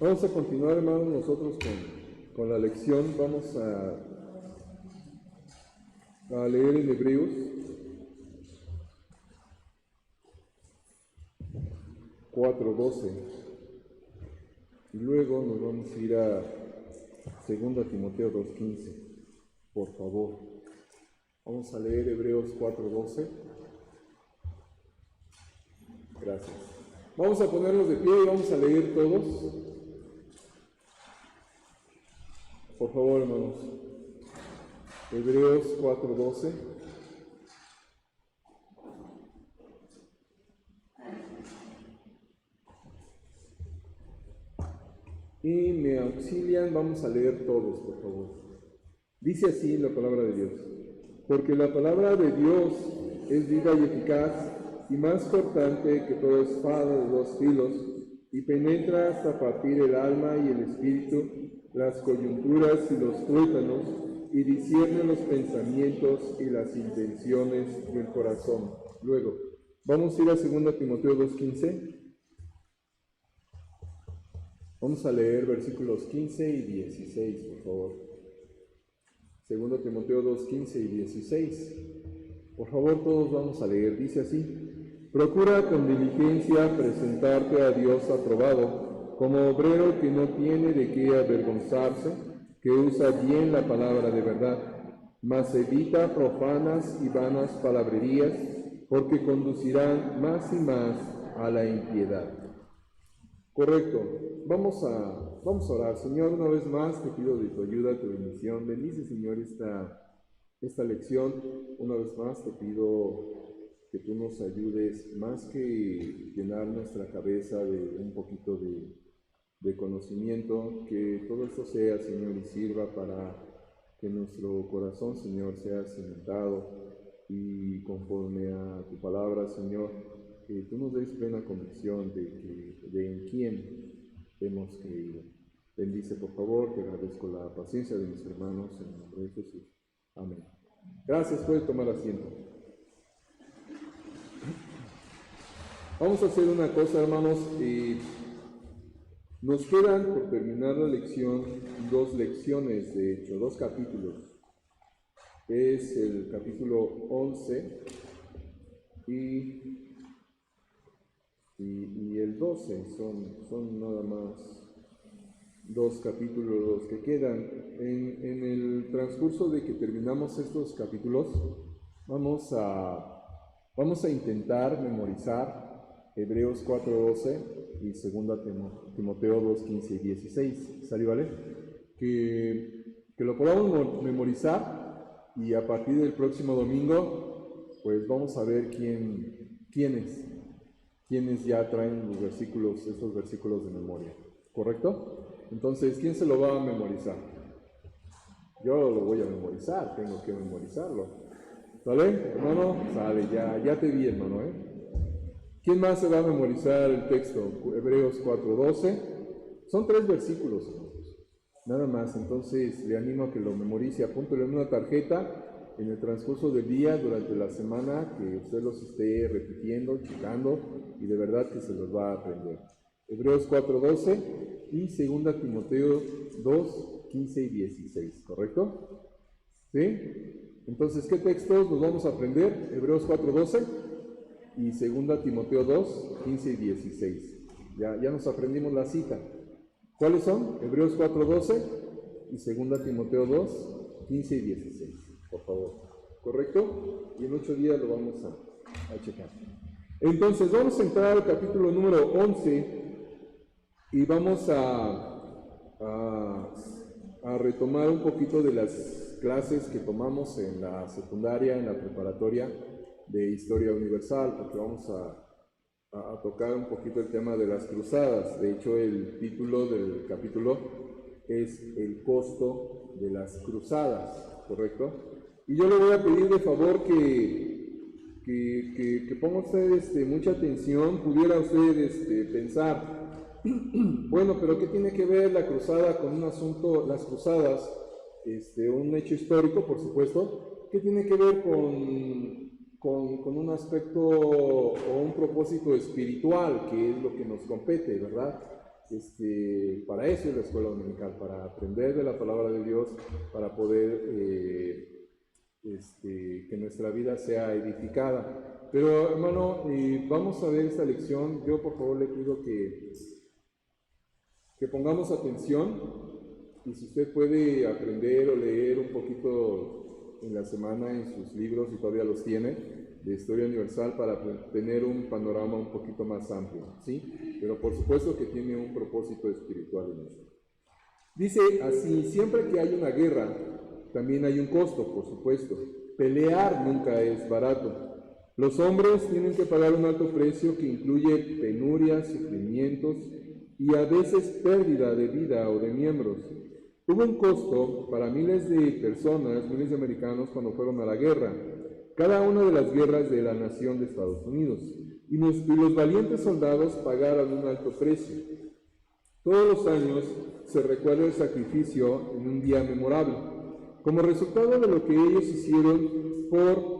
Vamos a continuar, hermanos, nosotros con la lección. Vamos a leer en Hebreos 4:12 y luego nos vamos a ir a 2 Timoteo 2:15. Por favor, vamos a leer Hebreos 4:12. Gracias. Vamos a ponernos de pie y vamos a leer todos. Por favor, hermanos. Hebreos 4:12. Y me auxilian, vamos a leer todos, por favor. Dice así la palabra de Dios. Porque la palabra de Dios es viva y eficaz, y más cortante que toda espada de dos filos, y penetra hasta partir el alma y el espíritu, las coyunturas y los tuétanos, y discierne los pensamientos y las intenciones del corazón. Luego, vamos a ir a 2 Timoteo 2:15. Vamos a leer versículos 15 y 16, por favor. 2 Timoteo 2:15 y 16. Por favor, todos vamos a leer. Dice así: procura con diligencia presentarte a Dios aprobado, como obrero que no tiene de qué avergonzarse, que usa bien la palabra de verdad, mas evita profanas y vanas palabrerías, porque conducirán más y más a la impiedad. Correcto. Vamos a orar. Señor, una vez más te pido de tu ayuda, tu bendición. Bendice, Señor, esta lección. Una vez más te pido que tú nos ayudes, más que llenar nuestra cabeza de un poquito de conocimiento, que todo esto sea, Señor, y sirva para que nuestro corazón, Señor, sea cimentado y conforme a tu palabra, Señor, que tú nos des plena convicción de en quién hemos creído. Bendice, por favor, te agradezco la paciencia de mis hermanos, en el nombre de Jesús. Amén. Gracias, puede tomar asiento. Vamos a hacer una cosa, hermanos. Nos quedan, por terminar la lección, 2 lecciones, de hecho, 2 capítulos. Es el capítulo 11 y el 12, son nada más 2 capítulos los que quedan. En el transcurso de que terminamos estos capítulos, vamos a intentar memorizar Hebreos 4:12 y 2 Timoteo 2:15 y 16. ¿Sale, vale? Que lo podamos memorizar, y a partir del próximo domingo, pues vamos a ver quiénes ya traen estos versículos de memoria. ¿Correcto? Entonces, ¿quién se lo va a memorizar? Yo lo voy a memorizar, tengo que memorizarlo. ¿Sale, hermano? Sale, ya te vi, hermano, ¿eh? ¿Quién más se va a memorizar el texto? Hebreos 4:12. Son 3 versículos, hermanos. Nada más. Entonces, le animo a que lo memorice. Apúntelo en una tarjeta en el transcurso del día, durante la semana, que usted los esté repitiendo, checando, y de verdad que se los va a aprender. Hebreos 4:12 y 2 Timoteo 2:15 y 16, ¿correcto? ¿Sí? Entonces, ¿qué textos nos vamos a aprender? Hebreos 4:12 y 2 Timoteo 2:15 y 16. Ya nos aprendimos la cita. ¿Cuáles son? Hebreos 4:12 y 2 Timoteo 2:15 y 16, por favor. ¿Correcto? Y en 8 días lo vamos a checar. Entonces, vamos a entrar al capítulo número 11 y vamos a retomar un poquito de las clases que tomamos en la secundaria, en la preparatoria de Historia Universal, porque vamos a tocar un poquito el tema de las cruzadas. De hecho, el título del capítulo es El costo de las cruzadas, ¿correcto? Y yo le voy a pedir de favor que ponga usted mucha atención. Pudiera usted pensar, bueno, pero ¿qué tiene que ver la cruzada con un asunto, las cruzadas, un hecho histórico, por supuesto? ¿Qué tiene que ver con un aspecto o un propósito espiritual, que es lo que nos compete, verdad? para eso es la escuela dominical, para aprender de la palabra de Dios, para poder que nuestra vida sea edificada. Pero hermano, vamos a ver esta lección. Yo por favor le pido que pongamos atención, y si usted puede aprender o leer un poquito en la semana en sus libros, y todavía los tiene, de Historia Universal, para tener un panorama un poquito más amplio, ¿sí? Pero por supuesto que tiene un propósito espiritual en esto. Dice así: siempre que hay una guerra, también hay un costo, por supuesto. Pelear nunca es barato. Los hombres tienen que pagar un alto precio que incluye penurias, sufrimientos y a veces pérdida de vida o de miembros. Hubo un costo para miles de personas, miles de americanos, cuando fueron a la guerra, cada una de las guerras de la nación de Estados Unidos, y los valientes soldados pagaron un alto precio. Todos los años se recuerda el sacrificio en un día memorable, como resultado de lo que ellos hicieron por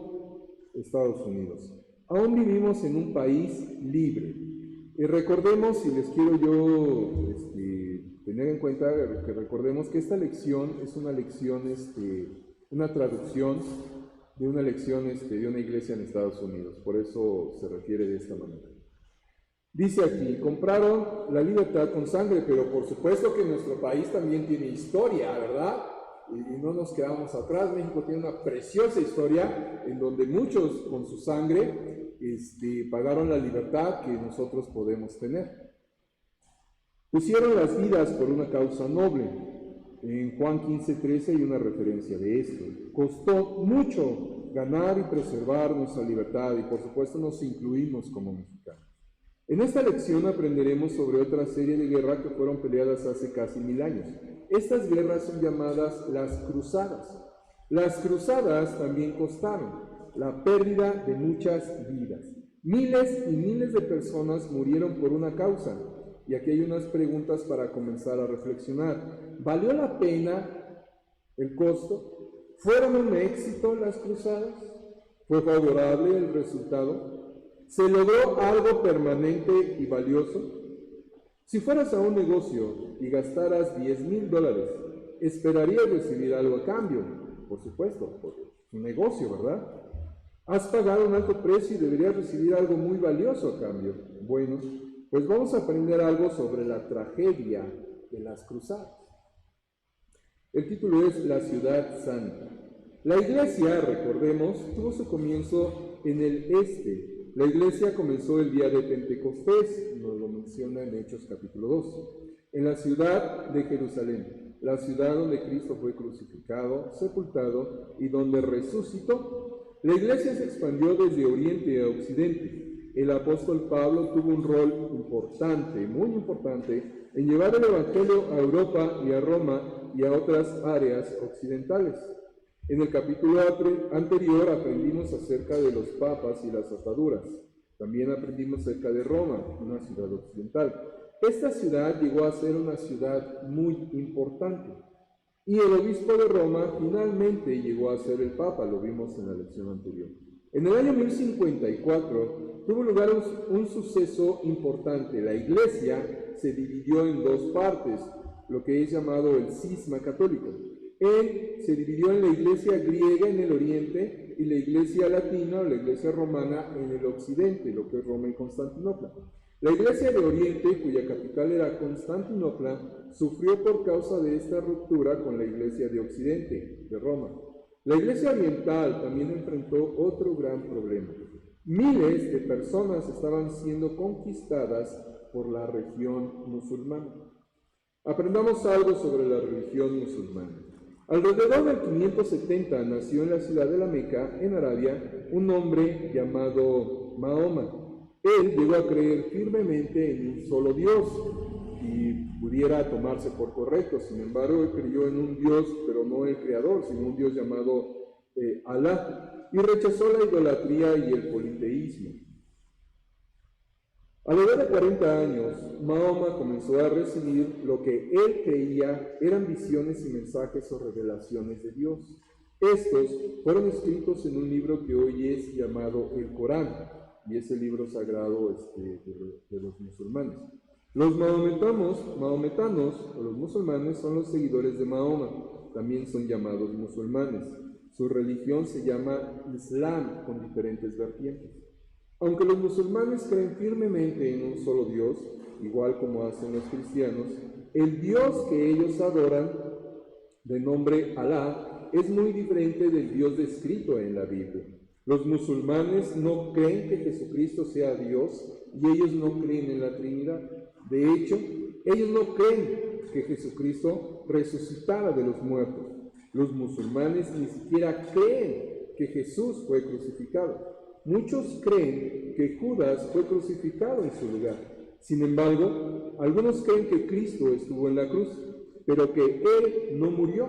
Estados Unidos. Aún vivimos en un país libre. Y recordemos, y les quiero yo tener en cuenta, que recordemos que esta lección es una lección, una traducción de una lección de una iglesia en Estados Unidos. Por eso se refiere de esta manera. Dice aquí: compraron la libertad con sangre, pero por supuesto que nuestro país también tiene historia, ¿verdad? Y no nos quedamos atrás. México tiene una preciosa historia en donde muchos con su sangre pagaron la libertad que nosotros podemos tener. Pusieron las vidas por una causa noble. En Juan 15:13 hay una referencia de esto. Costó mucho ganar y preservar nuestra libertad, y por supuesto nos incluimos como mexicanos. En esta lección aprenderemos sobre otra serie de guerras que fueron peleadas hace casi 1000 años. Estas guerras son llamadas las cruzadas. Las cruzadas también costaron la pérdida de muchas vidas. Miles y miles de personas murieron por una causa. Y aquí hay unas preguntas para comenzar a reflexionar. ¿Valió la pena el costo? ¿Fueron un éxito las cruzadas? ¿Fue favorable el resultado? ¿Se logró algo permanente y valioso? Si fueras a un negocio y gastaras $10,000, ¿esperarías recibir algo a cambio? Por supuesto, porque es un negocio, ¿verdad? Has pagado un alto precio y deberías recibir algo muy valioso a cambio. Bueno, pues vamos a aprender algo sobre la tragedia de las cruzadas. El título es La Ciudad Santa. La iglesia, recordemos, tuvo su comienzo en el este. La iglesia comenzó el día de Pentecostés, nos lo menciona en Hechos capítulo 2, en la ciudad de Jerusalén, la ciudad donde Cristo fue crucificado, sepultado y donde resucitó. La iglesia se expandió desde oriente a occidente. El apóstol Pablo tuvo un rol importante, muy importante, en llevar el evangelio a Europa y a Roma y a otras áreas occidentales. En el capítulo anterior aprendimos acerca de los papas y las ataduras. También aprendimos acerca de Roma, una ciudad occidental. Esta ciudad llegó a ser una ciudad muy importante. Y el obispo de Roma finalmente llegó a ser el papa, lo vimos en la lección anterior. En el año 1054 tuvo lugar un suceso importante. La iglesia se dividió en dos partes, lo que es llamado el cisma católico. Él se dividió en la iglesia griega en el oriente y la iglesia latina o la iglesia romana en el occidente, lo que es Roma y Constantinopla. La iglesia de oriente, cuya capital era Constantinopla, sufrió por causa de esta ruptura con la iglesia de occidente, de Roma. La iglesia oriental también enfrentó otro gran problema. Miles de personas estaban siendo conquistadas por la religión musulmana. Aprendamos algo sobre la religión musulmana. Alrededor del 570 nació en la ciudad de la Meca, en Arabia, un hombre llamado Mahoma. Él llegó a creer firmemente en un solo Dios y pudiera tomarse por correcto. Sin embargo, él creyó en un Dios, pero no el creador, sino un Dios llamado Alá, y rechazó la idolatría y el politeísmo. A la edad de 40 años, Mahoma comenzó a recibir lo que él creía eran visiones y mensajes o revelaciones de Dios. Estos fueron escritos en un libro que hoy es llamado el Corán, y es el libro sagrado de los musulmanes. Los mahometanos o los musulmanes son los seguidores de Mahoma, también son llamados musulmanes. Su religión se llama Islam, con diferentes vertientes. Aunque los musulmanes creen firmemente en un solo Dios, igual como hacen los cristianos, el Dios que ellos adoran, de nombre Alá, es muy diferente del Dios descrito en la Biblia. Los musulmanes no creen que Jesucristo sea Dios y ellos no creen en la Trinidad. De hecho, ellos no creen que Jesucristo resucitara de los muertos. Los musulmanes ni siquiera creen que Jesús fue crucificado. Muchos creen que Judas fue crucificado en su lugar. Sin embargo, algunos creen que Cristo estuvo en la cruz, pero que Él no murió.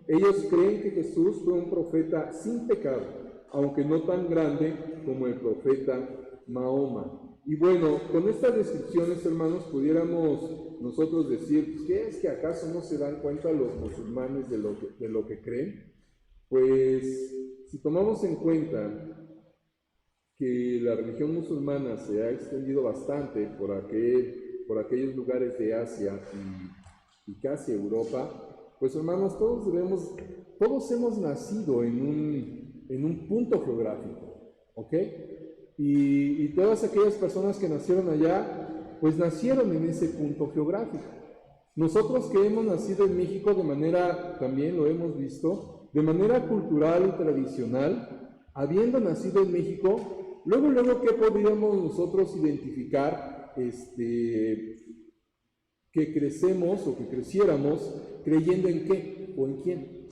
Ellos creen que Jesús fue un profeta sin pecado, aunque no tan grande como el profeta Mahoma. Y bueno, con estas descripciones, hermanos, pudiéramos nosotros decir, pues, ¿qué es que acaso no se dan cuenta los musulmanes de lo que creen? Pues, si tomamos en cuenta que la religión musulmana se ha extendido bastante por aquellos lugares de Asia y casi Europa, pues hermanos, todos hemos nacido en un punto geográfico, ¿ok? Y todas aquellas personas que nacieron allá, pues nacieron en ese punto geográfico. Nosotros que hemos nacido en México de manera, también lo hemos visto, de manera cultural y tradicional, habiendo nacido en México, luego, ¿qué podríamos nosotros identificar que crecemos o que creciéramos creyendo en qué o en quién?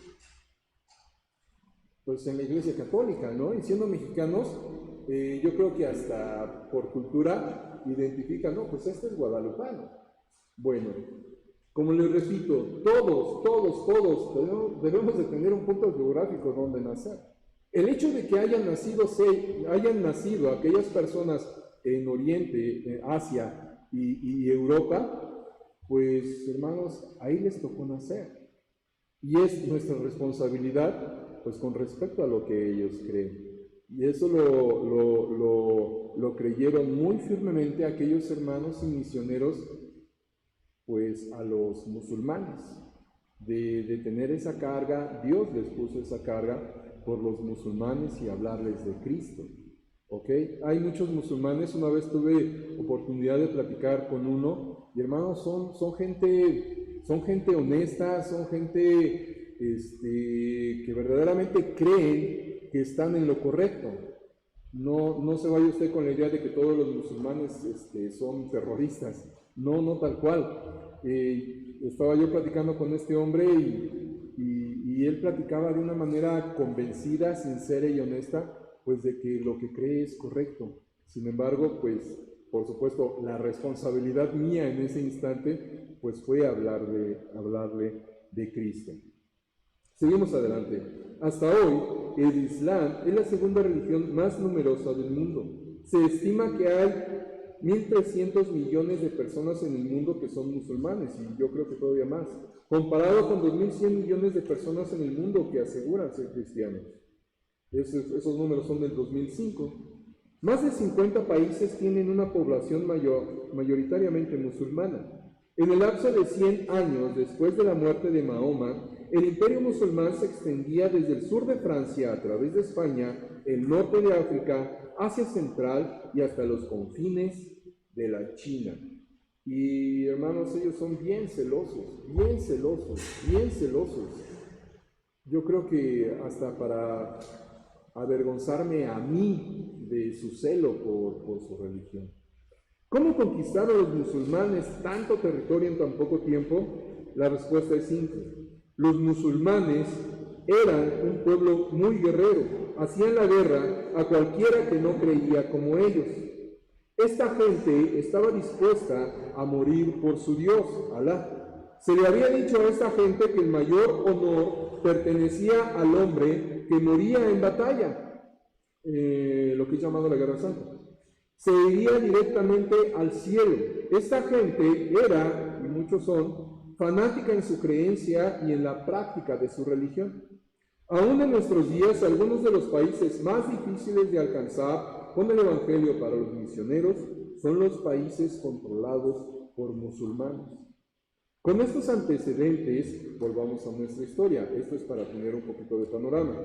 Pues en la Iglesia Católica, ¿no? Y siendo mexicanos, yo creo que hasta por cultura identifican, no, pues este es guadalupano. Bueno, como les repito, todos debemos de tener un punto geográfico donde nacer. El hecho de que hayan nacido aquellas personas en Oriente, Asia y Europa, pues hermanos, ahí les tocó nacer. Y es nuestra responsabilidad, pues con respecto a lo que ellos creen. Y eso lo creyeron muy firmemente aquellos hermanos y misioneros, pues a los musulmanes, de tener esa carga. Dios les puso esa carga por los musulmanes y hablarles de Cristo, ¿ok? Hay muchos musulmanes. Una vez tuve oportunidad de platicar con uno, y hermanos, son gente honesta, son gente que verdaderamente creen que están en lo correcto. No se vaya usted con la idea de que todos los musulmanes son terroristas. No tal cual. Estaba yo platicando con este hombre y él platicaba de una manera convencida, sincera y honesta, pues de que lo que cree es correcto. Sin embargo, pues por supuesto la responsabilidad mía en ese instante pues fue hablarle de Cristo. Seguimos adelante. Hasta hoy, el Islam es la segunda religión más numerosa del mundo. Se estima que hay 1.300 millones de personas en el mundo que son musulmanes, y yo creo que todavía más, comparado con 2.100 millones de personas en el mundo que aseguran ser cristianos. Esos números son del 2005. Más de 50 países tienen una población mayoritariamente musulmana. En el lapso de 100 años después de la muerte de Mahoma, el imperio musulmán se extendía desde el sur de Francia a través de España, el norte de África, Asia Central y hasta los confines de la China. Y hermanos, ellos son bien celosos. Yo creo que hasta para avergonzarme a mí de su celo por su religión. ¿Cómo conquistaron los musulmanes tanto territorio en tan poco tiempo? La respuesta es simple. Los musulmanes eran un pueblo muy guerrero, hacían la guerra a cualquiera que no creía como ellos. Esta gente estaba dispuesta a morir por su Dios, Alá. Se le había dicho a esta gente que el mayor honor pertenecía al hombre que moría en batalla, lo que es llamado la Guerra Santa. Se iría directamente al cielo. Esta gente era, y muchos son, fanática en su creencia y en la práctica de su religión. Aún en nuestros días, algunos de los países más difíciles de alcanzar con el Evangelio para los misioneros son los países controlados por musulmanes. Con estos antecedentes, volvamos a nuestra historia. Esto es para tener un poquito de panorama.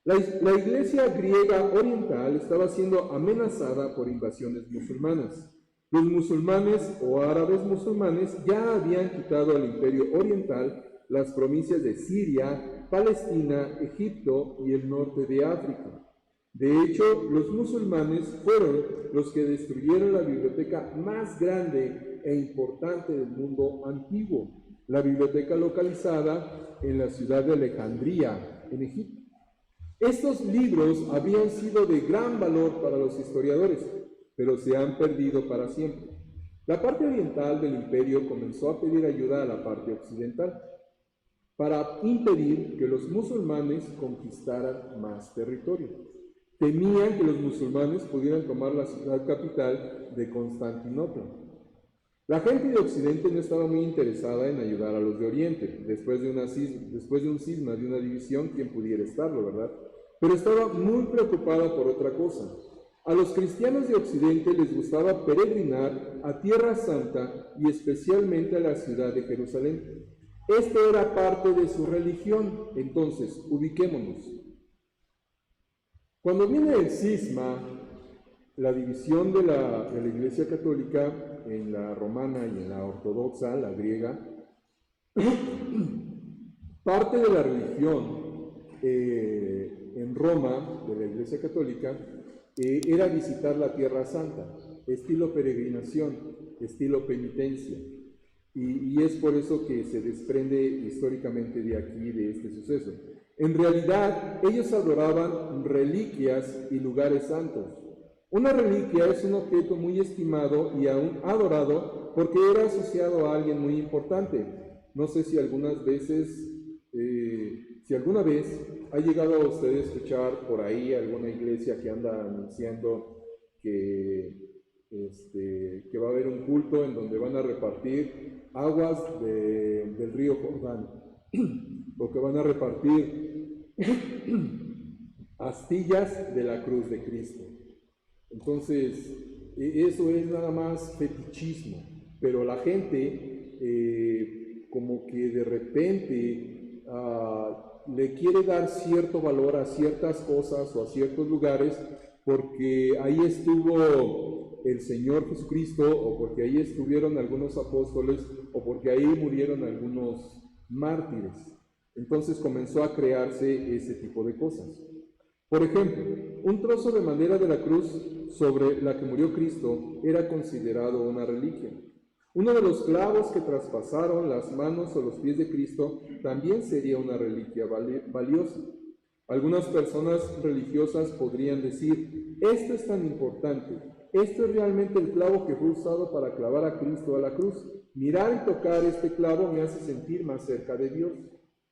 La iglesia griega oriental estaba siendo amenazada por invasiones musulmanas. Los musulmanes o árabes musulmanes ya habían quitado al imperio oriental las provincias de Siria, Palestina, Egipto y el norte de África. De hecho, los musulmanes fueron los que destruyeron la biblioteca más grande e importante del mundo antiguo, la biblioteca localizada en la ciudad de Alejandría, en Egipto. Estos libros habían sido de gran valor para los historiadores, pero se han perdido para siempre. La parte oriental del imperio comenzó a pedir ayuda a la parte occidental para impedir que los musulmanes conquistaran más territorio. Temían que los musulmanes pudieran tomar la ciudad capital de Constantinopla. La gente de Occidente no estaba muy interesada en ayudar a los de Oriente, después de un cisma, de una división, quien pudiera estarlo, ¿verdad? Pero estaba muy preocupada por otra cosa. A los cristianos de Occidente les gustaba peregrinar a Tierra Santa y especialmente a la ciudad de Jerusalén. Esto era parte de su religión. Entonces, ubiquémonos. Cuando viene el cisma, la división de la Iglesia Católica en la romana y en la ortodoxa, la griega, parte de la religión en Roma, de la Iglesia Católica, era visitar la Tierra Santa, estilo peregrinación, estilo penitencia. Y es por eso que se desprende históricamente de aquí, de este suceso. En realidad, ellos adoraban reliquias y lugares santos. Una reliquia es un objeto muy estimado y aún adorado porque era asociado a alguien muy importante. No sé si alguna vez ha llegado a usted a escuchar por ahí alguna iglesia que anda anunciando que va a haber un culto en donde van a repartir aguas del río Jordán, o que van a repartir astillas de la cruz de Cristo. Entonces, eso es nada más fetichismo, pero la gente como que de repente le quiere dar cierto valor a ciertas cosas o a ciertos lugares porque ahí estuvo el Señor Jesucristo, o porque ahí estuvieron algunos apóstoles, o porque ahí murieron algunos mártires. Entonces comenzó a crearse ese tipo de cosas. Por ejemplo, un trozo de madera de la cruz sobre la que murió Cristo era considerado una reliquia. Uno de los clavos que traspasaron las manos o los pies de Cristo también sería una reliquia valiosa. Algunas personas religiosas podrían decir, esto es tan importante, esto es realmente el clavo que fue usado para clavar a Cristo a la cruz. Mirar y tocar este clavo me hace sentir más cerca de Dios.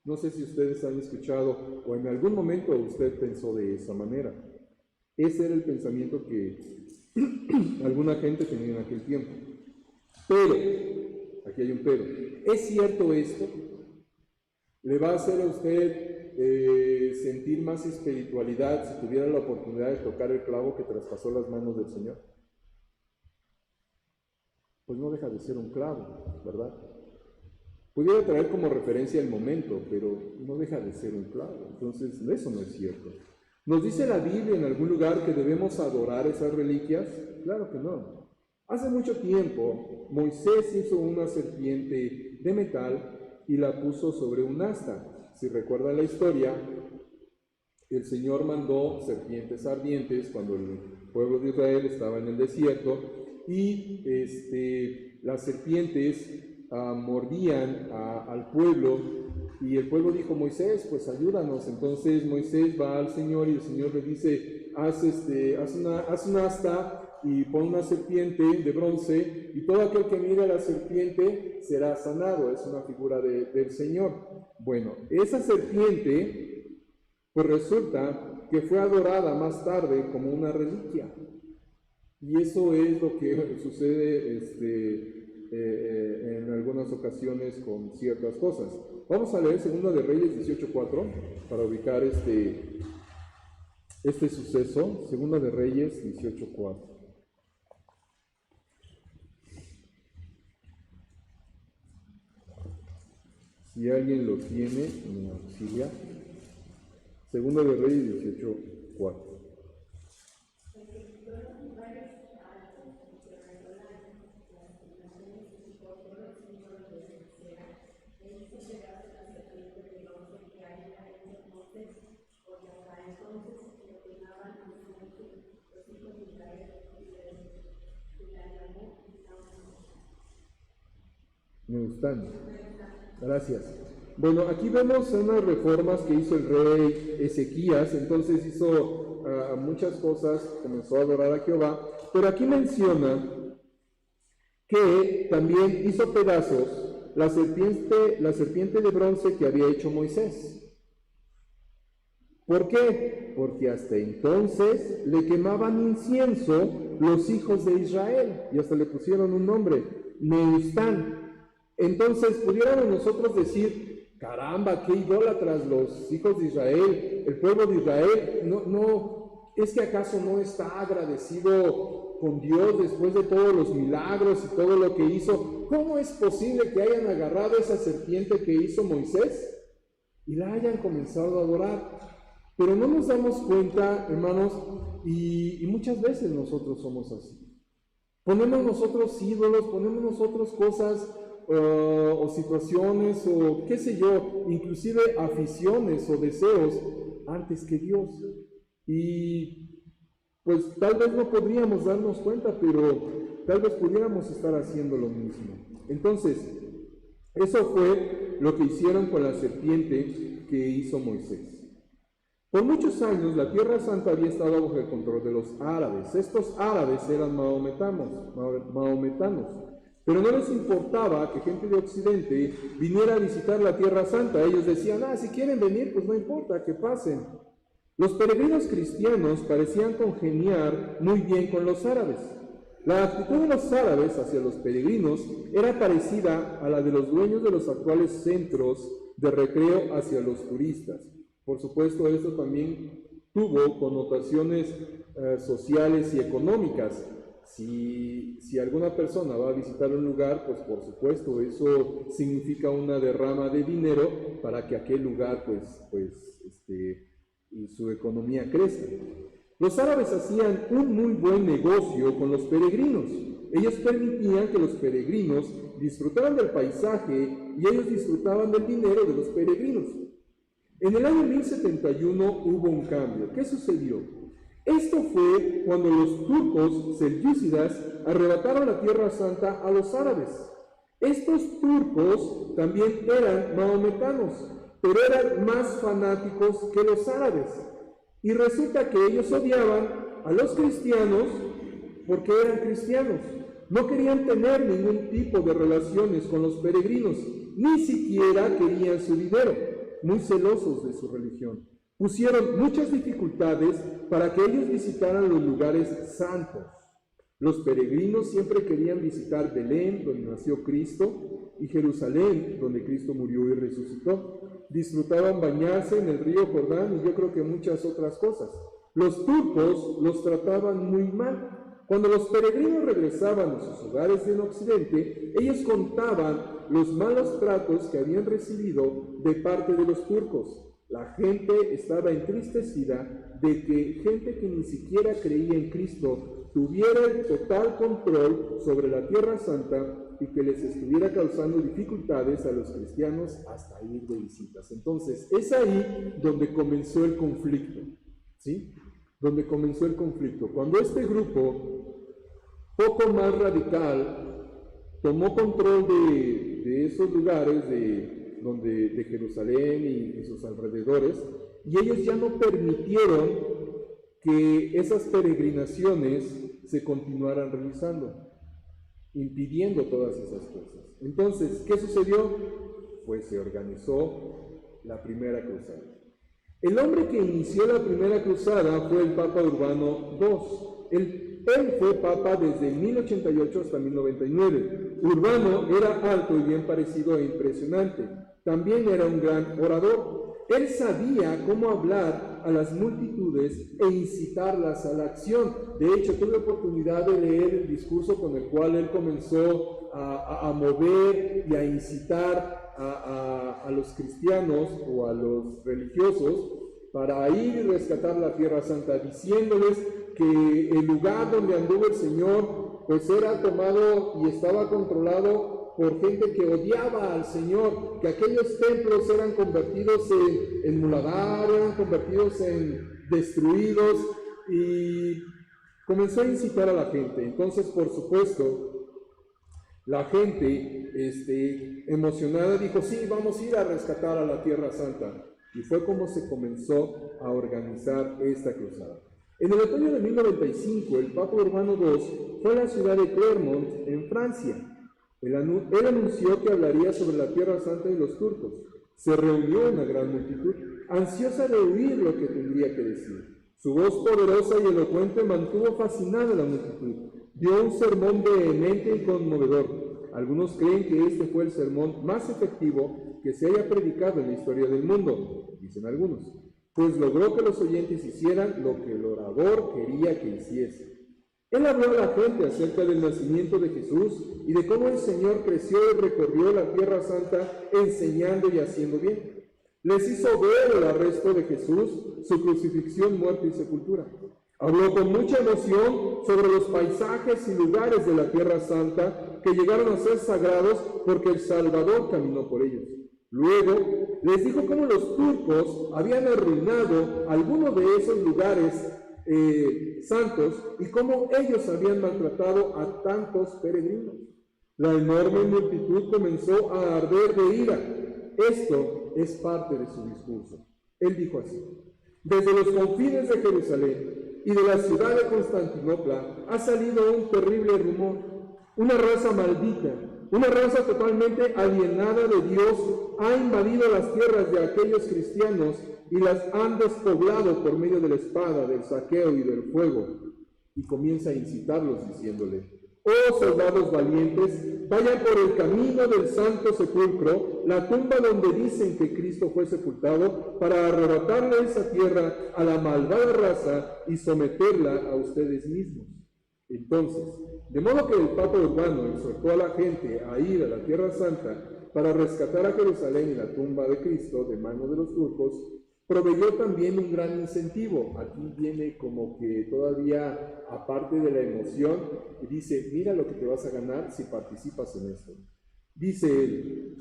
No sé si ustedes han escuchado o en algún momento usted pensó de esa manera. Ese era el pensamiento que alguna gente tenía en aquel tiempo. Pero, aquí hay un pero, ¿es cierto esto? ¿Le va a hacer a usted sentir más espiritualidad si tuviera la oportunidad de tocar el clavo que traspasó las manos del Señor? Pues no deja de ser un clavo, ¿verdad? Pudiera traer como referencia el momento, pero no deja de ser un clavo. Entonces, eso no es cierto. ¿Nos dice la Biblia en algún lugar que debemos adorar esas reliquias? Claro que no. Hace mucho tiempo, Moisés hizo una serpiente de metal y la puso sobre un asta. Si recuerdan la historia, el Señor mandó serpientes ardientes cuando el pueblo de Israel estaba en el desierto y las serpientes mordían al pueblo y el pueblo dijo, Moisés, pues ayúdanos. Entonces Moisés va al Señor y el Señor le dice, haz un asta y pon una serpiente de bronce y todo aquel que mire a la serpiente será sanado. Es una figura del Señor. Bueno, esa serpiente pues resulta que fue adorada más tarde como una reliquia. Y eso es lo que sucede en algunas ocasiones con ciertas cosas. Vamos a leer 2 de Reyes 18:4 para ubicar este suceso. 2 de Reyes 18:4. Si alguien lo tiene, me auxilia. Segunda de Reyes 18:4. Neustán. Gracias. Bueno, aquí vemos unas reformas que hizo el rey Ezequías. Entonces hizo muchas cosas, comenzó a adorar a Jehová, pero aquí menciona que también hizo pedazos la serpiente de bronce que había hecho Moisés. ¿Por qué? Porque hasta entonces le quemaban incienso los hijos de Israel, y hasta le pusieron un nombre, Neustán. Entonces pudiéramos nosotros decir, caramba, qué idólatras los hijos de Israel, el pueblo de Israel, no, ¿es que acaso no está agradecido con Dios después de todos los milagros y todo lo que hizo? ¿Cómo es posible que hayan agarrado esa serpiente que hizo Moisés y la hayan comenzado a adorar? Pero no nos damos cuenta, hermanos, y muchas veces nosotros somos así. Ponemos nosotros ídolos, ponemos nosotros cosas o situaciones o qué sé yo, inclusive aficiones o deseos antes que Dios. Y pues tal vez no podríamos darnos cuenta, pero tal vez pudiéramos estar haciendo lo mismo. Entonces, eso fue lo que hicieron con la serpiente que hizo Moisés. Por muchos años la Tierra Santa había estado bajo el control de los árabes. Estos árabes eran mahometanos, pero no les importaba que gente de Occidente viniera a visitar la Tierra Santa. Ellos decían, si quieren venir, pues no importa, que pasen. Los peregrinos cristianos parecían congeniar muy bien con los árabes. La actitud de los árabes hacia los peregrinos era parecida a la de los dueños de los actuales centros de recreo hacia los turistas. Por supuesto, esto también tuvo connotaciones sociales y económicas. Si alguna persona va a visitar un lugar, pues por supuesto eso significa una derrama de dinero para que aquel lugar y su economía crezca. Los árabes hacían un muy buen negocio con los peregrinos. Ellos permitían que los peregrinos disfrutaran del paisaje y ellos disfrutaban del dinero de los peregrinos. En el año 1071 hubo un cambio. ¿Qué sucedió? Esto fue cuando los turcos selyúcidas arrebataron la Tierra Santa a los árabes. Estos turcos también eran mahometanos, pero eran más fanáticos que los árabes. Y resulta que ellos odiaban a los cristianos porque eran cristianos. No querían tener ningún tipo de relaciones con los peregrinos, ni siquiera querían su dinero, muy celosos de su religión. Pusieron muchas dificultades para que ellos visitaran los lugares santos. Los peregrinos siempre querían visitar Belén, donde nació Cristo, y Jerusalén, donde Cristo murió y resucitó. Disfrutaban bañarse en el río Jordán y yo creo que muchas otras cosas. Los turcos los trataban muy mal. Cuando los peregrinos regresaban a sus hogares en Occidente, ellos contaban los malos tratos que habían recibido de parte de los turcos. La gente estaba entristecida de que gente que ni siquiera creía en Cristo tuviera el total control sobre la Tierra Santa y que les estuviera causando dificultades a los cristianos hasta ir de visitas. Entonces, es ahí donde comenzó el conflicto, ¿sí? Donde comenzó el conflicto. Cuando este grupo, poco más radical, tomó control de esos lugares de Jerusalén y sus alrededores, y ellos ya no permitieron que esas peregrinaciones se continuaran realizando, impidiendo todas esas cosas. Entonces, ¿qué sucedió? Pues se organizó la primera cruzada. El hombre que inició la primera cruzada fue el Papa Urbano II. Él fue papa desde 1088 hasta 1099. Urbano era alto y bien parecido e impresionante. También era un gran orador. Él sabía cómo hablar a las multitudes e incitarlas a la acción. De hecho, tuve oportunidad de leer el discurso con el cual él comenzó a mover y a incitar a los cristianos o a los religiosos para ir y rescatar la Tierra Santa, diciéndoles que el lugar donde anduvo el Señor pues era tomado y estaba controlado por gente que odiaba al Señor, que aquellos templos eran convertidos en muladar, eran convertidos en destruidos, y comenzó a incitar a la gente. Entonces, por supuesto, la gente emocionada dijo, sí, vamos a ir a rescatar a la Tierra Santa. Y fue como se comenzó a organizar esta cruzada. En el otoño de 1095, el Papa Urbano II fue a la ciudad de Clermont, en Francia. Él anunció que hablaría sobre la Tierra Santa y los turcos. Se reunió una gran multitud, ansiosa de oír lo que tendría que decir. Su voz poderosa y elocuente mantuvo fascinada a la multitud. Dio un sermón vehemente y conmovedor. Algunos creen que este fue el sermón más efectivo que se haya predicado en la historia del mundo, dicen algunos, pues logró que los oyentes hicieran lo que el orador quería que hiciese. Él habló a la gente acerca del nacimiento de Jesús y de cómo el Señor creció y recorrió la Tierra Santa enseñando y haciendo bien. Les hizo ver el arresto de Jesús, su crucifixión, muerte y sepultura. Habló con mucha emoción sobre los paisajes y lugares de la Tierra Santa que llegaron a ser sagrados porque el Salvador caminó por ellos. Luego les dijo cómo los turcos habían arruinado algunos de esos lugares santos y cómo ellos habían maltratado a tantos peregrinos. La enorme multitud comenzó a arder de ira. Esto es parte de su discurso. Él dijo así: desde los confines de Jerusalén y de la ciudad de Constantinopla ha salido un terrible rumor. Una raza maldita, una raza totalmente alienada de Dios ha invadido las tierras de aquellos cristianos y las han despoblado por medio de la espada, del saqueo y del fuego. Y comienza a incitarlos diciéndole: oh soldados valientes, vayan por el camino del santo sepulcro, la tumba donde dicen que Cristo fue sepultado, para arrebatarle esa tierra a la malvada raza y someterla a ustedes mismos. Entonces, de modo que el Papa Urbano exhortó a la gente a ir a la Tierra Santa para rescatar a Jerusalén y la tumba de Cristo de manos de los turcos, proveyó también un gran incentivo. Aquí viene como que todavía, aparte de la emoción, dice: mira lo que te vas a ganar si participas en esto. Dice él: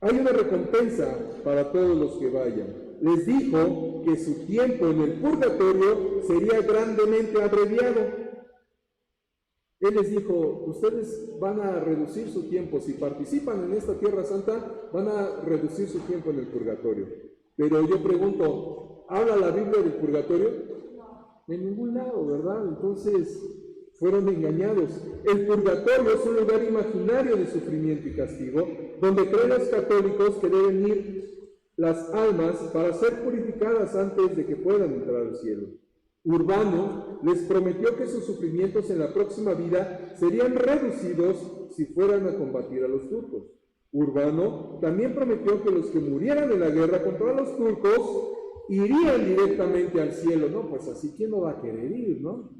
hay una recompensa para todos los que vayan. Les dijo que su tiempo en el purgatorio sería grandemente abreviado. Él les dijo: ustedes van a reducir su tiempo, si participan en esta Tierra Santa, van a reducir su tiempo en el purgatorio. Pero yo pregunto, ¿habla la Biblia del purgatorio? En ningún lado, ¿verdad? Entonces fueron engañados. El purgatorio es un lugar imaginario de sufrimiento y castigo, donde creen los católicos que deben ir las almas para ser purificadas antes de que puedan entrar al cielo. Urbano les prometió que sus sufrimientos en la próxima vida serían reducidos si fueran a combatir a los turcos. Urbano también prometió que los que murieran en la guerra contra los turcos irían directamente al cielo. No, pues así, ¿quién no va a querer ir, no?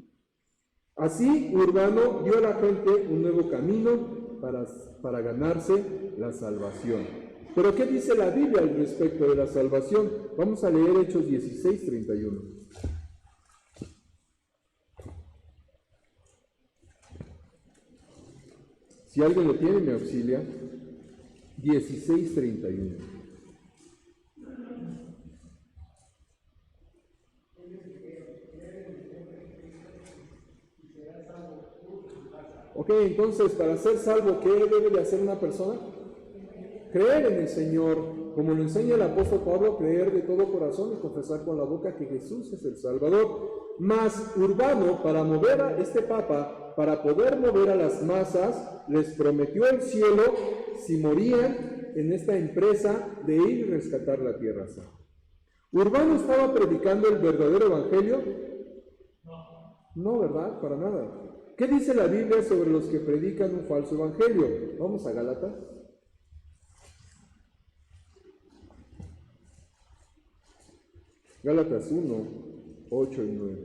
Así, Urbano dio a la gente un nuevo camino para ganarse la salvación. Pero ¿qué dice la Biblia al respecto de la salvación? Vamos a leer Hechos 16:31. Si alguien lo tiene, me auxilia. 16:31. Ok, entonces, para ser salvo, ¿qué debe de hacer una persona? Creer en el Señor, como lo enseña el apóstol Pablo, creer de todo corazón y confesar con la boca que Jesús es el Salvador. Mas Urbano, para mover a este Papa, para poder mover a las masas, les prometió el cielo si morían en esta empresa de ir y rescatar la Tierra Santa. ¿Urbano estaba predicando el verdadero evangelio? No, ¿verdad? Para nada. ¿Qué dice la Biblia sobre los que predican un falso evangelio? Vamos a Gálatas. Gálatas 1, 8 y 9.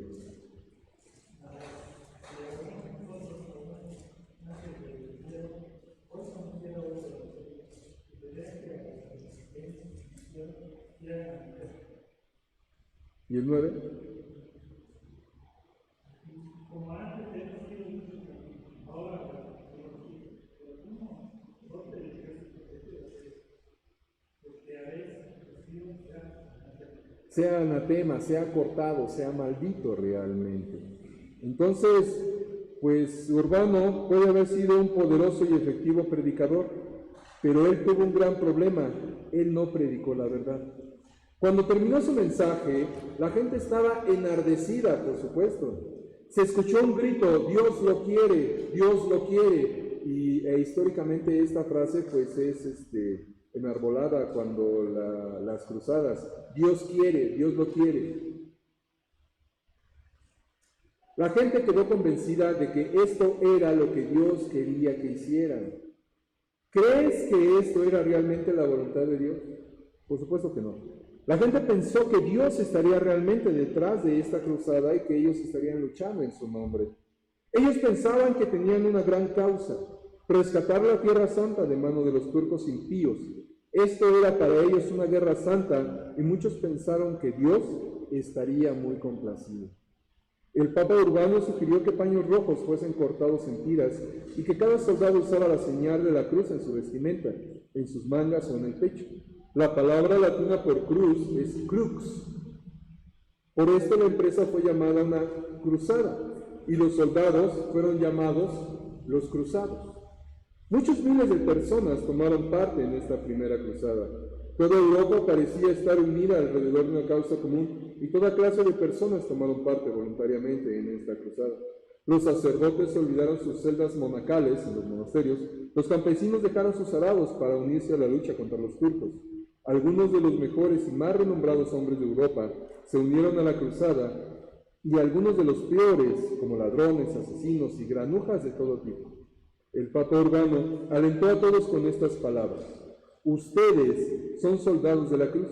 ¿Y el 9? Sea anatema, sea cortado, sea maldito realmente. Entonces, pues Urbano puede haber sido un poderoso y efectivo predicador, pero él tuvo un gran problema: él no predicó la verdad. Cuando terminó su mensaje, la gente estaba enardecida, por supuesto. Se escuchó un grito: Dios lo quiere, Dios lo quiere. E históricamente esta frase pues es enarbolada cuando las cruzadas: Dios quiere, Dios lo quiere. La gente quedó convencida de que esto era lo que Dios quería que hicieran. ¿Crees que esto era realmente la voluntad de Dios? Por supuesto que no. La gente pensó que Dios estaría realmente detrás de esta cruzada y que ellos estarían luchando en su nombre. Ellos pensaban que tenían una gran causa: rescatar la Tierra Santa de mano de los turcos impíos. Esto era para ellos una guerra santa y muchos pensaron que Dios estaría muy complacido. El Papa Urbano sugirió que paños rojos fuesen cortados en tiras y que cada soldado usara la señal de la cruz en su vestimenta, en sus mangas o en el pecho. La palabra latina por cruz es crux. Por esto la empresa fue llamada una cruzada y los soldados fueron llamados los cruzados. Muchos miles de personas tomaron parte en esta primera cruzada. Toda Europa parecía estar unida alrededor de una causa común y toda clase de personas tomaron parte voluntariamente en esta cruzada. Los sacerdotes olvidaron sus celdas monacales en los monasterios. Los campesinos dejaron sus arados para unirse a la lucha contra los turcos. Algunos de los mejores y más renombrados hombres de Europa se unieron a la cruzada y algunos de los peores, como ladrones, asesinos y granujas de todo tipo. El Papa Urbano alentó a todos con estas palabras: ustedes son soldados de la cruz.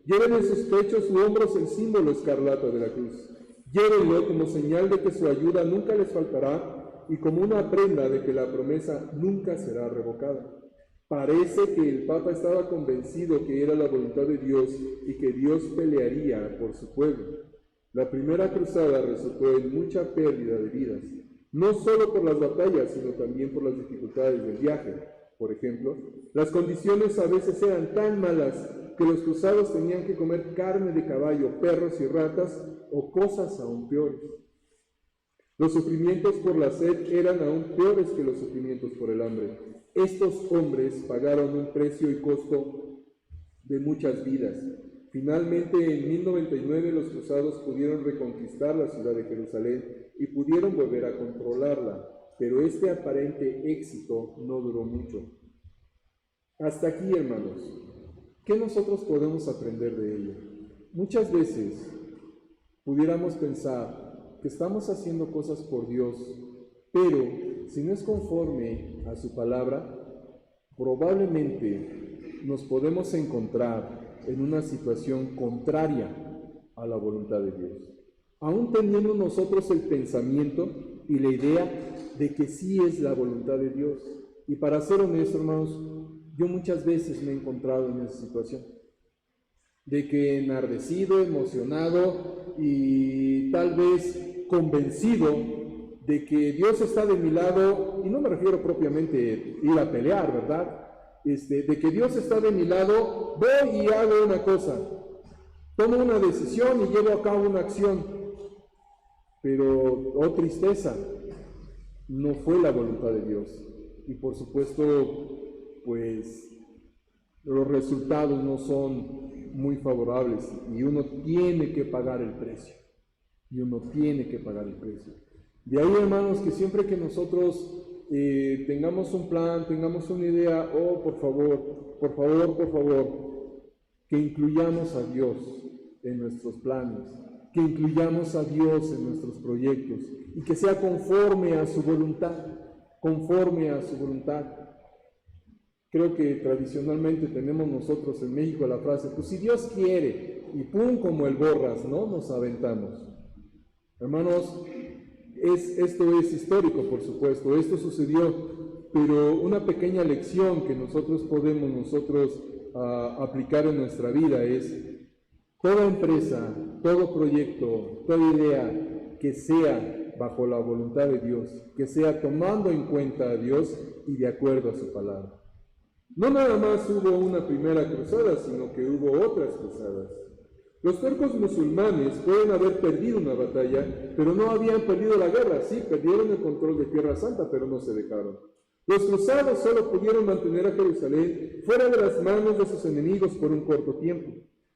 Lleven en sus pechos u hombros el símbolo escarlata de la cruz. Llévenlo como señal de que su ayuda nunca les faltará y como una prenda de que la promesa nunca será revocada. Parece que el Papa estaba convencido que era la voluntad de Dios y que Dios pelearía por su pueblo. La primera cruzada resultó en mucha pérdida de vidas, no solo por las batallas, sino también por las dificultades del viaje. Por ejemplo, las condiciones a veces eran tan malas que los cruzados tenían que comer carne de caballo, perros y ratas, o cosas aún peores. Los sufrimientos por la sed eran aún peores que los sufrimientos por el hambre. Estos hombres pagaron un precio y costo de muchas vidas. Finalmente, en 1099, los cruzados pudieron reconquistar la ciudad de Jerusalén y pudieron volver a controlarla, pero este aparente éxito no duró mucho. Hasta aquí, hermanos, ¿qué nosotros podemos aprender de ello? Muchas veces pudiéramos pensar que estamos haciendo cosas por Dios, pero si no es conforme a su palabra, probablemente nos podemos encontrar en una situación contraria a la voluntad de Dios, aún teniendo nosotros el pensamiento y la idea de que sí es la voluntad de Dios. Y para ser honesto, hermanos, yo muchas veces me he encontrado en esa situación, de que enardecido, emocionado y tal vez convencido de que Dios está de mi lado, y no me refiero propiamente a ir a pelear, ¿verdad? De que Dios está de mi lado, voy y hago una cosa, tomo una decisión y llevo a cabo una acción, pero, oh tristeza, no fue la voluntad de Dios. Y por supuesto, pues, los resultados no son muy favorables y uno tiene que pagar el precio. De ahí, hermanos, que siempre que nosotros tengamos un plan, tengamos una idea, por favor, que incluyamos a Dios en nuestros planes, que incluyamos a Dios en nuestros proyectos y que sea conforme a su voluntad. Creo que tradicionalmente tenemos nosotros en México la frase: pues si Dios quiere, y ¡pum! Como el borras, ¿no? Nos aventamos. Hermanos, esto es histórico, por supuesto, esto sucedió, pero una pequeña lección que nosotros podemos aplicar en nuestra vida es: toda empresa, todo proyecto, toda idea que sea bajo la voluntad de Dios, que sea tomando en cuenta a Dios y de acuerdo a su palabra. No nada más hubo una primera cruzada, sino que hubo otras cruzadas. Los turcos musulmanes pueden haber perdido una batalla, pero no habían perdido la guerra. Sí, perdieron el control de Tierra Santa, pero no se dejaron. Los cruzados solo pudieron mantener a Jerusalén fuera de las manos de sus enemigos por un corto tiempo.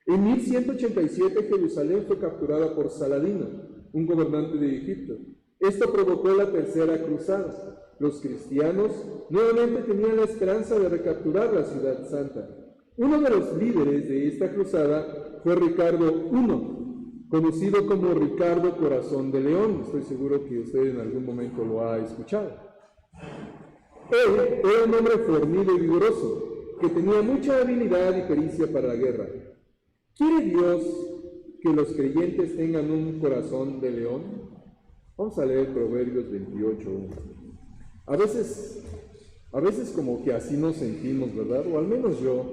En 1187 Jerusalén fue capturada por Saladino, un gobernante de Egipto. Esto provocó la tercera cruzada. Los cristianos nuevamente tenían la esperanza de recapturar la ciudad santa. Uno de los líderes de esta cruzada fue Ricardo I, conocido como Ricardo Corazón de León. Estoy seguro que usted en algún momento lo ha escuchado. Él era un hombre fornido y vigoroso, que tenía mucha habilidad y pericia para la guerra. ¿Quiere Dios que los creyentes tengan un corazón de león? Vamos a leer Proverbios 28:1. A veces como que así nos sentimos, ¿verdad? O al menos yo,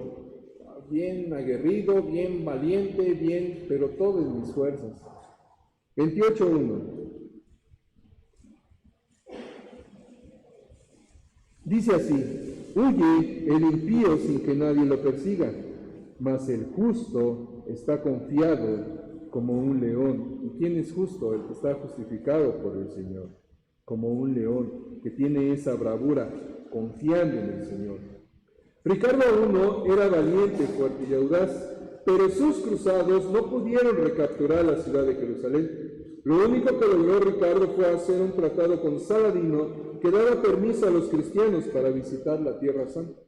bien aguerrido, bien valiente, bien, pero todo en mis fuerzas. 28:1. Dice así: huye el impío sin que nadie lo persiga, mas el justo está confiado como un león. ¿Y quién es justo? El que está justificado por el Señor. Como un león, que tiene esa bravura, confiando en el Señor. Ricardo I era valiente, fuerte y audaz, pero sus cruzados no pudieron recapturar la ciudad de Jerusalén. Lo único que logró Ricardo fue hacer un tratado con Saladino que daba permiso a los cristianos para visitar la Tierra Santa.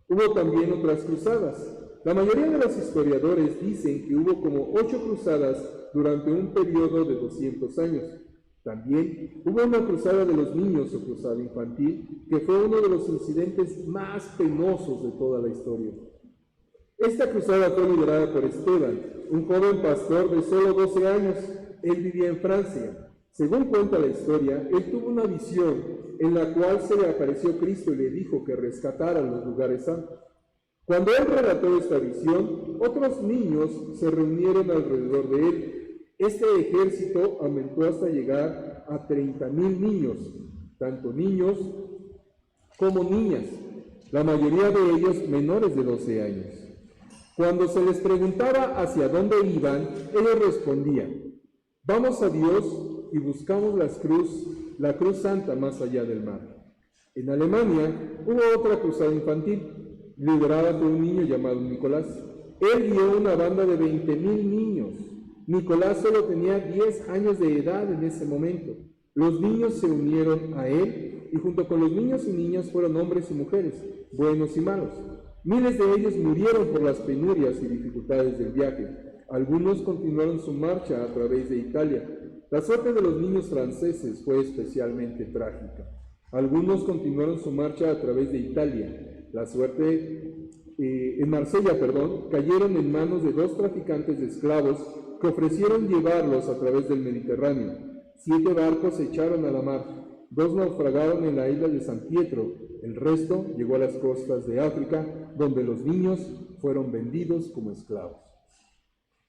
Hubo también otras cruzadas. La mayoría de los historiadores dicen que hubo como 8 cruzadas durante un periodo de 200 años. También hubo una cruzada de los niños o cruzada infantil, que fue uno de los incidentes más penosos de toda la historia. Esta cruzada fue liderada por Esteban, un joven pastor de solo 12 años. Él vivía en Francia. Según cuenta la historia, él tuvo una visión en la cual se le apareció Cristo y le dijo que rescatara los lugares santos. Cuando él relató esta visión, otros niños se reunieron alrededor de él. Este ejército aumentó hasta llegar a 30,000 niños, tanto niños como niñas, la mayoría de ellos menores de 12 años. Cuando se les preguntaba hacia dónde iban, ellos respondían: vamos a Dios y buscamos la cruz santa más allá del mar. En Alemania hubo otra cruzada infantil, liderada por un niño llamado Nicolás. Él guió una banda de 20,000 niños. Nicolás solo tenía 10 años de edad en ese momento. Los niños se unieron a él y junto con los niños y niñas fueron hombres y mujeres, buenos y malos. Miles de ellos murieron por las penurias y dificultades del viaje. Algunos continuaron su marcha a través de Italia. La suerte de los niños franceses fue especialmente trágica. Algunos continuaron su marcha a través de Italia. En Marsella, cayeron en manos de 2 traficantes de esclavos que ofrecieron llevarlos a través del Mediterráneo. 7 barcos se echaron a la mar. 2 naufragaron en la isla de San Pietro. El resto llegó a las costas de África, donde los niños fueron vendidos como esclavos.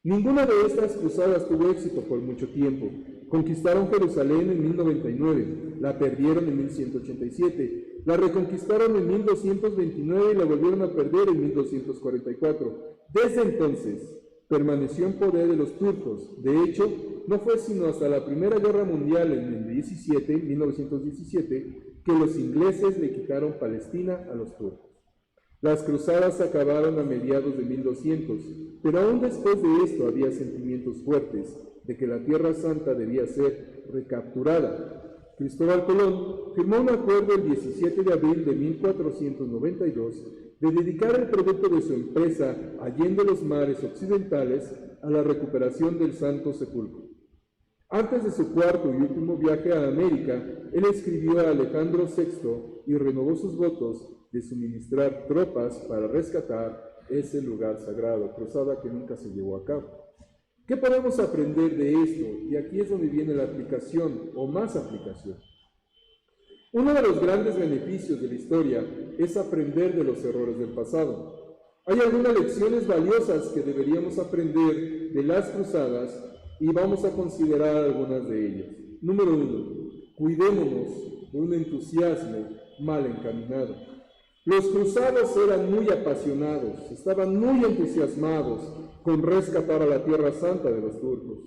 Ninguna de estas cruzadas tuvo éxito por mucho tiempo. Conquistaron Jerusalén en 1099, la perdieron en 1187, la reconquistaron en 1229 y la volvieron a perder en 1244. Desde entonces permaneció en poder de los turcos. De hecho, no fue sino hasta la Primera Guerra Mundial en el 1917 que los ingleses le quitaron Palestina a los turcos. Las cruzadas acabaron a mediados de 1200, pero aún después de esto había sentimientos fuertes de que la Tierra Santa debía ser recapturada. Cristóbal Colón firmó un acuerdo el 17 de abril de 1492 de dedicar el producto de su empresa allende los mares occidentales a la recuperación del Santo Sepulcro. Antes de su cuarto y último viaje a América, él escribió a Alejandro VI y renovó sus votos de suministrar tropas para rescatar ese lugar sagrado, cruzada que nunca se llevó a cabo. ¿Qué podemos aprender de esto? Y aquí es donde viene la aplicación, o más aplicación. Uno de los grandes beneficios de la historia es aprender de los errores del pasado. Hay algunas lecciones valiosas que deberíamos aprender de las cruzadas y vamos a considerar algunas de ellas. Número 1, cuidémonos de un entusiasmo mal encaminado. Los cruzados eran muy apasionados, estaban muy entusiasmados con rescatar a la Tierra Santa de los turcos.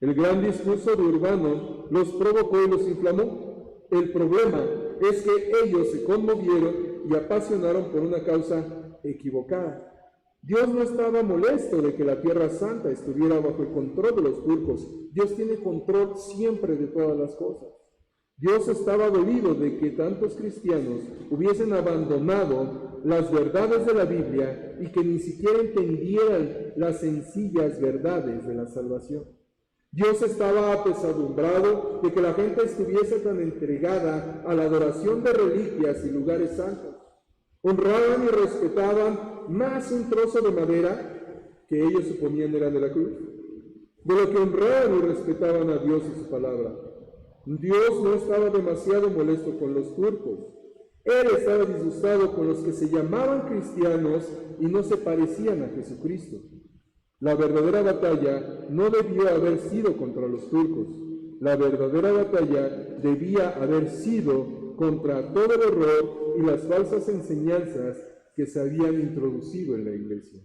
El gran discurso de Urbano los provocó y los inflamó. El problema es que ellos se conmovieron y apasionaron por una causa equivocada. Dios no estaba molesto de que la Tierra Santa estuviera bajo el control de los turcos. Dios tiene control siempre de todas las cosas. Dios estaba dolido de que tantos cristianos hubiesen abandonado las verdades de la Biblia y que ni siquiera entendieran las sencillas verdades de la salvación. Dios estaba apesadumbrado de que la gente estuviese tan entregada a la adoración de reliquias y lugares santos. Honraban y respetaban más un trozo de madera que ellos suponían era de la cruz, de lo que honraban y respetaban a Dios y su palabra. Dios no estaba demasiado molesto con los turcos. Él estaba disgustado con los que se llamaban cristianos y no se parecían a Jesucristo. La verdadera batalla no debió haber sido contra los turcos. La verdadera batalla debía haber sido contra todo el error y las falsas enseñanzas que se habían introducido en la iglesia.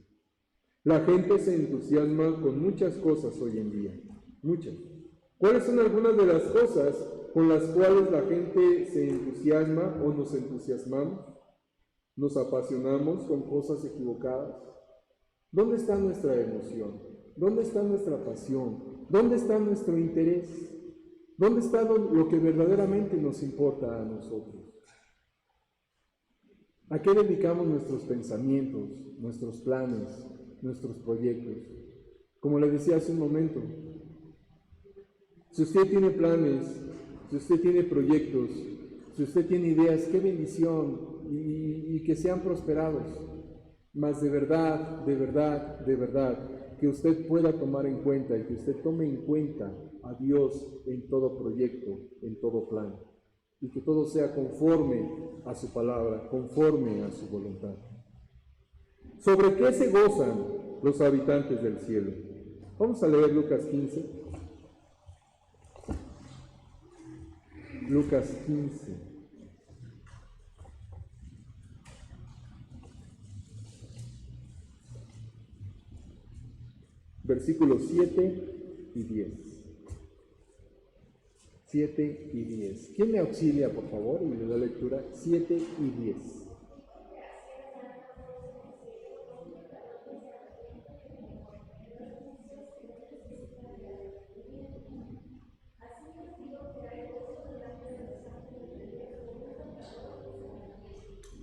La gente se entusiasma con muchas cosas hoy en día, muchas. ¿Cuáles son algunas de las cosas con las cuales la gente se entusiasma o nos entusiasmamos? ¿Nos apasionamos con cosas equivocadas? ¿Dónde está nuestra emoción? ¿Dónde está nuestra pasión? ¿Dónde está nuestro interés? ¿Dónde está lo que verdaderamente nos importa a nosotros? ¿A qué dedicamos nuestros pensamientos, nuestros planes, nuestros proyectos? Como le decía hace un momento, si usted tiene planes, si usted tiene proyectos, si usted tiene ideas, qué bendición y que sean prosperados. Mas de verdad, que usted pueda tomar en cuenta y que usted tome en cuenta a Dios en todo proyecto, en todo plan. Y que todo sea conforme a su palabra, conforme a su voluntad. ¿Sobre qué se gozan los habitantes del cielo? Vamos a leer Lucas 15. Lucas 15. Versículos 7 y 10. 7 y 10. ¿Quién me auxilia, por favor, y me da lectura? 7 y 10.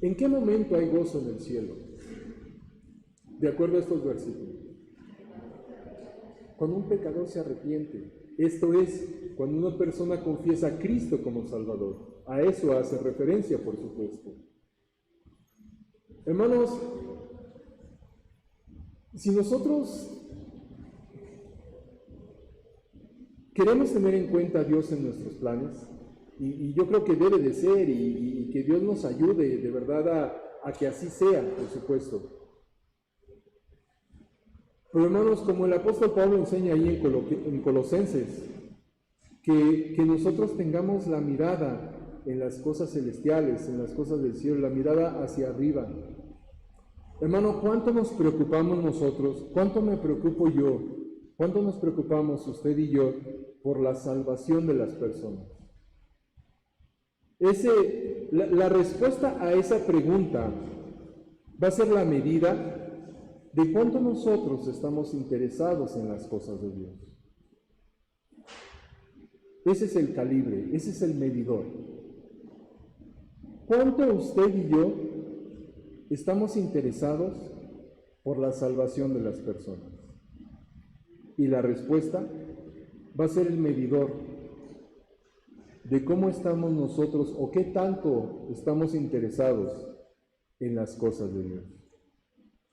¿En qué momento hay gozo en el cielo? De acuerdo a estos versículos. Cuando un pecador se arrepiente, esto es, cuando una persona confiesa a Cristo como Salvador. A eso hace referencia, por supuesto. Hermanos, si nosotros queremos tener en cuenta a Dios en nuestros planes, y yo creo que debe de ser, y que Dios nos ayude de verdad a que así sea, por supuesto. Pero hermanos, como el apóstol Pablo enseña ahí en Colosenses, que nosotros tengamos la mirada en las cosas celestiales, en las cosas del cielo, la mirada hacia arriba. Hermano, ¿cuánto nos preocupamos nosotros? ¿Cuánto me preocupo yo? ¿Cuánto nos preocupamos usted y yo por la salvación de las personas? La respuesta a esa pregunta va a ser la medida de cuánto nosotros estamos interesados en las cosas de Dios. Ese es el calibre, ese es el medidor. ¿Cuánto usted y yo estamos interesados por la salvación de las personas? Y la respuesta va a ser el medidor de cómo estamos nosotros o qué tanto estamos interesados en las cosas de Dios.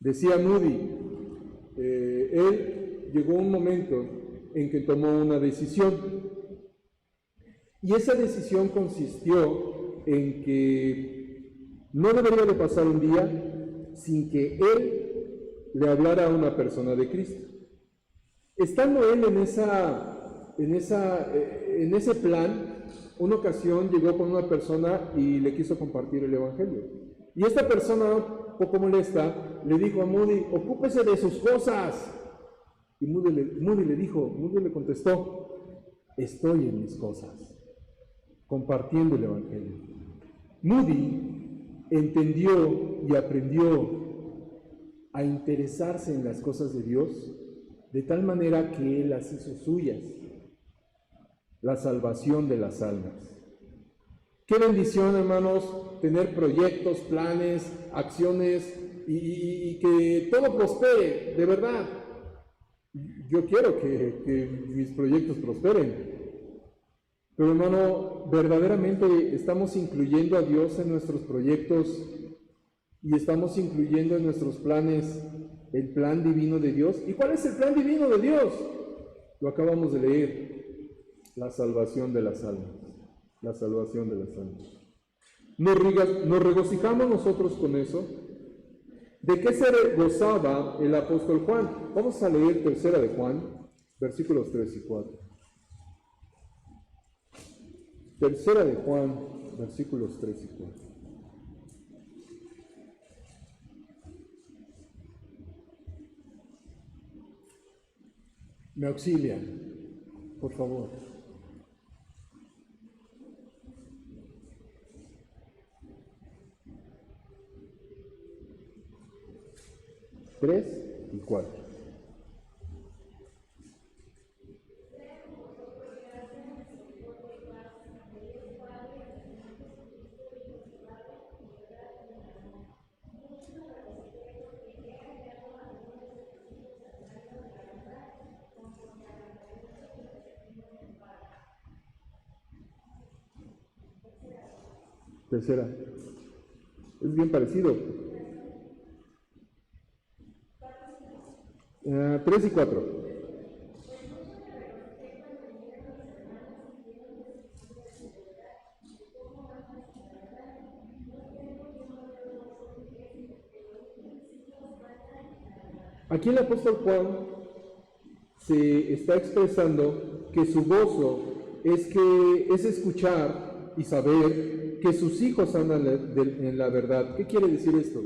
Decía Moody, él llegó un momento en que tomó una decisión, y esa decisión consistió en que no debería de pasar un día sin que él le hablara a una persona de Cristo. Estando él en ese plan, una ocasión llegó con una persona y le quiso compartir el Evangelio. Y esta persona, un poco molesta, le dijo a Moody: ocúpese de sus cosas. Y Moody le contestó: estoy en mis cosas, compartiendo el Evangelio. Moody entendió y aprendió a interesarse en las cosas de Dios de tal manera que él las hizo suyas, la salvación de las almas. Qué bendición, hermanos, tener proyectos, planes, acciones y que todo prospere, de verdad. Yo quiero que mis proyectos prosperen. Pero, hermano, verdaderamente estamos incluyendo a Dios en nuestros proyectos y estamos incluyendo en nuestros planes el plan divino de Dios. ¿Y cuál es el plan divino de Dios? Lo acabamos de leer: la salvación de las almas. La salvación de las almas. Nos regocijamos nosotros con eso. ¿De qué se gozaba el apóstol Juan? Vamos a leer 3 de Juan, versículos 3 y 4. 3 de Juan, versículos 3 y 4. ¿Me auxilian, por favor? Tres y 4. Tercera. Es bien parecido. 3 y 4. Aquí el apóstol Juan se está expresando que su gozo es escuchar y saber que sus hijos andan en la verdad. ¿Qué quiere decir esto?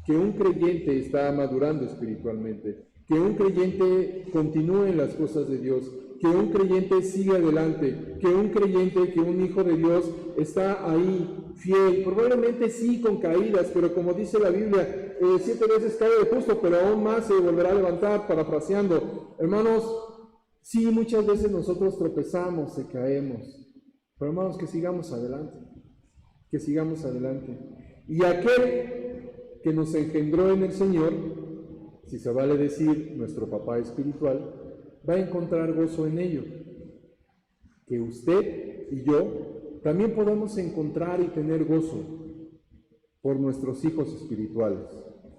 Que un creyente está madurando espiritualmente, que un creyente continúe en las cosas de Dios, que un creyente siga adelante, que un creyente, que un hijo de Dios está ahí fiel, probablemente sí con caídas, pero como dice la Biblia, 7 veces cae el justo, pero aún más se volverá a levantar, parafraseando. Hermanos, sí, muchas veces nosotros tropezamos y caemos, pero hermanos, que sigamos adelante, que sigamos adelante. Y aquel que nos engendró en el Señor, si se vale decir nuestro papá espiritual, va a encontrar gozo en ello. Que usted y yo también podamos encontrar y tener gozo por nuestros hijos espirituales.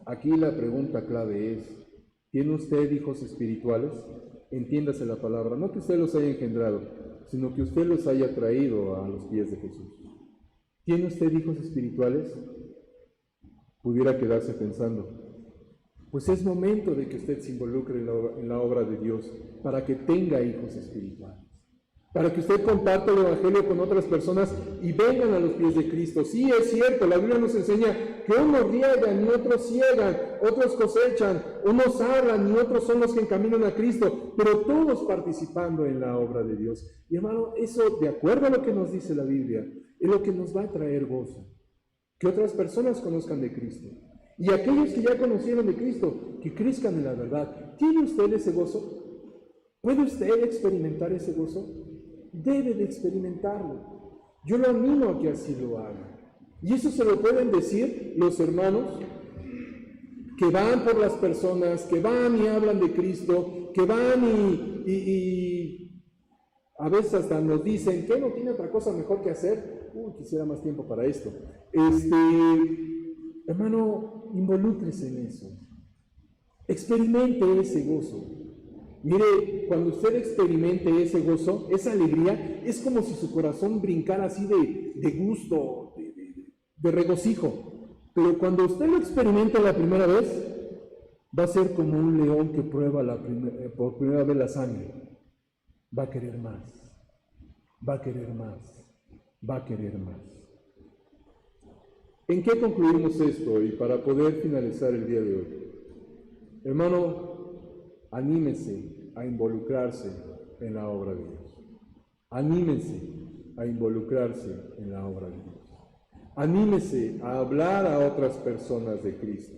Aquí la pregunta clave es: ¿tiene usted hijos espirituales? Entiéndase la palabra, no que usted los haya engendrado, sino que usted los haya traído a los pies de Jesús. ¿Tiene usted hijos espirituales? Pudiera quedarse pensando, pues es momento de que usted se involucre en la obra de Dios para que tenga hijos espirituales, para que usted comparta el Evangelio con otras personas y vengan a los pies de Cristo. Sí, es cierto, la Biblia nos enseña que unos riegan y otros ciegan, otros cosechan, unos hablan y otros son los que encaminan a Cristo, pero todos participando en la obra de Dios. Y hermano, eso, de acuerdo a lo que nos dice la Biblia, es lo que nos va a traer gozo, que otras personas conozcan de Cristo. Y aquellos que ya conocieron de Cristo, que crezcan en la verdad. ¿Tiene usted ese gozo? ¿Puede usted experimentar ese gozo? Debe de experimentarlo. Yo lo animo a que así lo haga. Y eso se lo pueden decir los hermanos que van por las personas, que van y hablan de Cristo, que van y a veces hasta nos dicen que no tiene otra cosa mejor que hacer. Quisiera más tiempo para esto. Hermano, involúcrese en eso. Experimente ese gozo. Mire, cuando usted experimente ese gozo, esa alegría, es como si su corazón brincara así de gusto, de regocijo. Pero cuando usted lo experimenta la primera vez, va a ser como un león que prueba por primera vez la sangre. Va a querer más, va a querer más, va a querer más. ¿En qué concluimos esto? Y para poder finalizar el día de hoy. Hermano, anímese a involucrarse en la obra de Dios. Anímese a involucrarse en la obra de Dios. Anímese a hablar a otras personas de Cristo.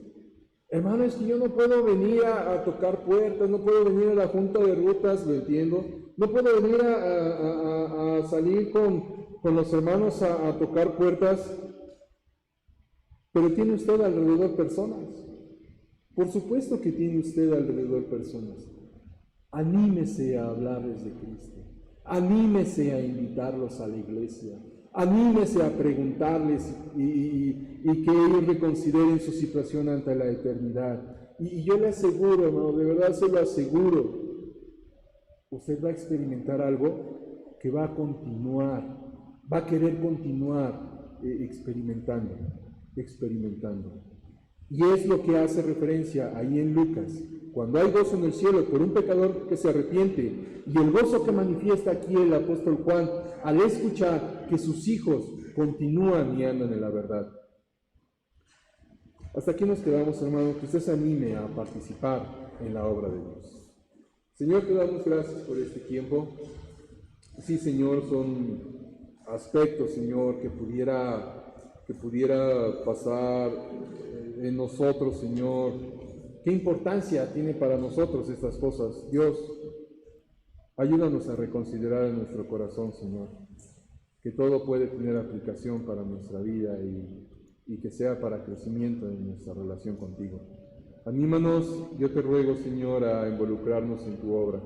Hermano, es que yo no puedo venir a tocar puertas, no puedo venir a la junta de rutas, lo entiendo. No puedo venir a salir con los hermanos a tocar puertas, pero tiene usted alrededor personas. Por supuesto que tiene usted alrededor personas. Anímese a hablarles de Cristo. Anímese a invitarlos a la iglesia. Anímese a preguntarles y que ellos reconsideren su situación ante la eternidad. Y yo le aseguro, hermano, de verdad se lo aseguro, usted va a experimentar algo que va a continuar, va a querer continuar experimentando. Y es lo que hace referencia ahí en Lucas. Cuando hay gozo en el cielo por un pecador que se arrepiente, y el gozo que manifiesta aquí el apóstol Juan al escuchar que sus hijos continúan y andan en la verdad. Hasta aquí nos quedamos, hermano, que usted se anime a participar en la obra de Dios. Señor, te damos gracias por este tiempo. Sí, Señor, son aspectos, Señor, que pudiera pasar en nosotros, Señor. ¿Qué importancia tiene para nosotros estas cosas? Dios, ayúdanos a reconsiderar en nuestro corazón, Señor, que todo puede tener aplicación para nuestra vida y que sea para crecimiento en nuestra relación contigo. Anímanos, yo te ruego, Señor, a involucrarnos en tu obra.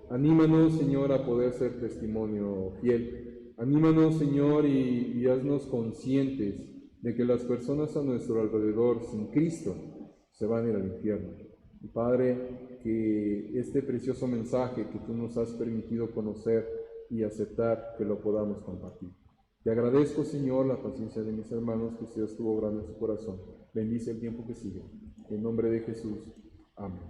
Anímanos, Señor, a poder ser testimonio fiel. Anímanos, Señor, y haznos conscientes de que las personas a nuestro alrededor sin Cristo se van a ir al infierno. Y Padre, que este precioso mensaje que tú nos has permitido conocer y aceptar, que lo podamos compartir. Te agradezco, Señor, la paciencia de mis hermanos, que usted estuvo obrando en su corazón. Bendice el tiempo que sigue. En nombre de Jesús. Amén.